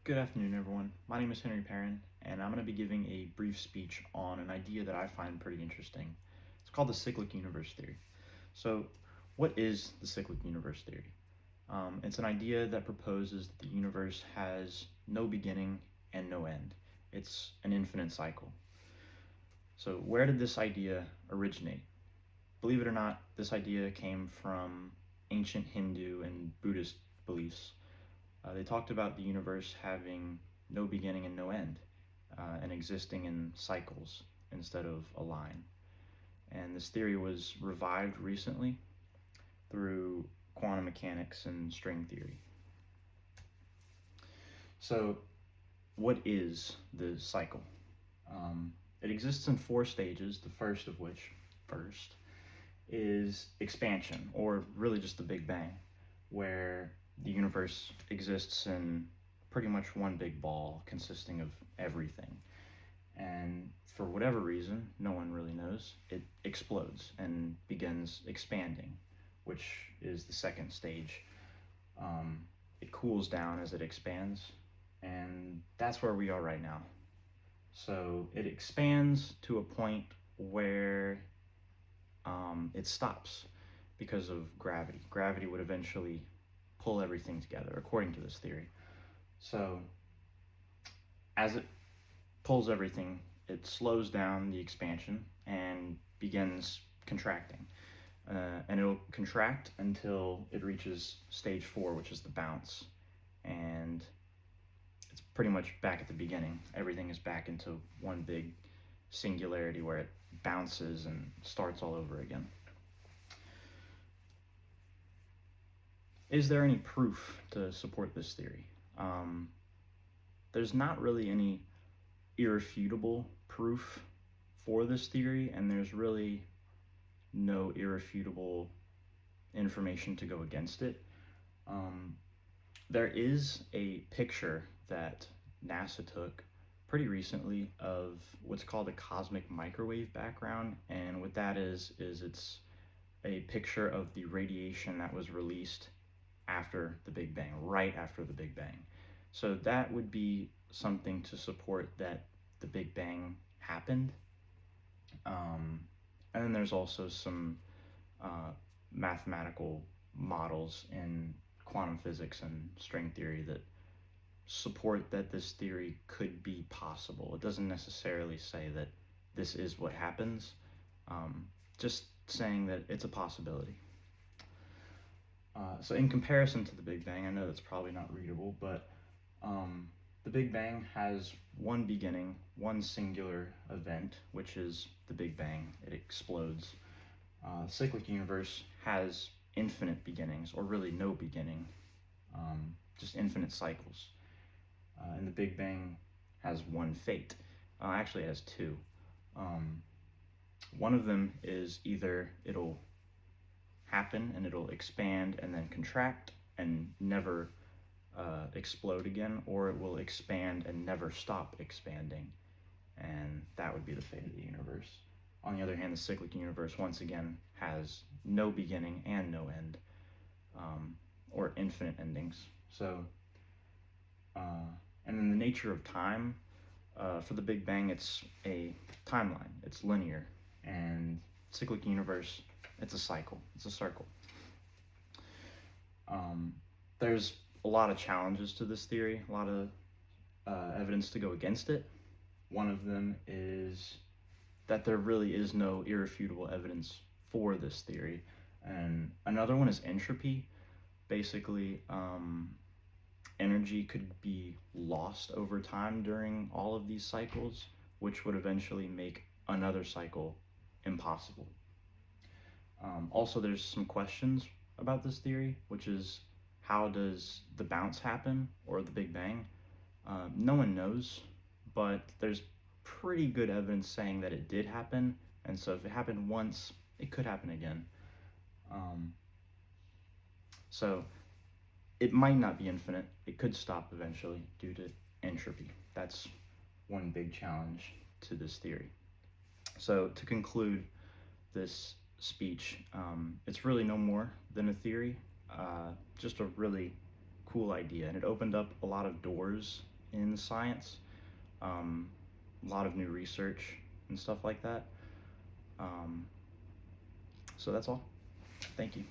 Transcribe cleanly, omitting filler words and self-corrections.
Good afternoon, everyone. My name is Henry Perrin, and I'm going to be giving a brief speech on an idea that I find pretty interesting. It's called the cyclic universe theory. So, what is the cyclic universe theory? It's an idea that proposes that the universe has no beginning and no end. It's an infinite cycle. So, where did this idea originate? Believe it or not, this idea came from ancient Hindu and Buddhist beliefs. They talked about the universe having no beginning and no end, and existing in cycles instead of a line. And this theory was revived recently through quantum mechanics and string theory. So, what is the cycle? It exists in four stages, the first of which, is expansion, or really just the Big Bang, where the universe exists in pretty much one big ball consisting of everything. And for whatever reason, no one really knows, it explodes and begins expanding, which is the second stage. It cools down as it expands, and that's where we are right now. So it expands to a point where it stops because of gravity. Gravity would eventually pull everything together, according to this theory. So, as it pulls everything, it slows down the expansion and begins contracting. And it'll contract until it reaches stage 4, which is the bounce. And it's pretty much back at the beginning. Everything is back into one big singularity where it bounces and starts all over again. Is there any proof to support this theory? There's not really any irrefutable proof for this theory, and there's really no irrefutable information to go against it. There is a picture that NASA took pretty recently of what's called a cosmic microwave background, and what that is it's a picture of the radiation that was released after the Big Bang, right after the Big Bang. So that would be something to support that the Big Bang happened. And then there's also some mathematical models in quantum physics and string theory that support that this theory could be possible. It doesn't necessarily say that this is what happens, just saying that it's a possibility. So in comparison to the Big Bang, I know that's probably not readable, but the Big Bang has one beginning, one singular event, which is the Big Bang. It explodes. The cyclic universe has infinite beginnings, or really no beginning, just infinite cycles. And the Big Bang has one fate. Actually, it has two. One of them is either it'll happen and it'll expand and then contract and never explode again, or it will expand and never stop expanding, and that would be the fate of the universe. On the other hand, the cyclic universe once again has no beginning and no end, or infinite endings. So, and then the nature of time, for the Big Bang, it's a timeline, it's linear, and cyclic universe, it's a cycle, it's a circle. There's a lot of challenges to this theory, a lot of evidence to go against it. One of them is that there really is no irrefutable evidence for this theory. And another one is entropy. Basically, energy could be lost over time during all of these cycles, which would eventually make another cycle impossible. Also, there's some questions about this theory, which is, how does the bounce happen, or the Big Bang? No one knows, but there's pretty good evidence saying that it did happen, and so if it happened once, it could happen again. So it might not be infinite. It could stop eventually due to entropy. That's one big challenge to this theory. So to conclude this speech, it's really no more than a theory, just a really cool idea, and it opened up a lot of doors in science, a lot of new research and stuff like that. So that's all. Thank you.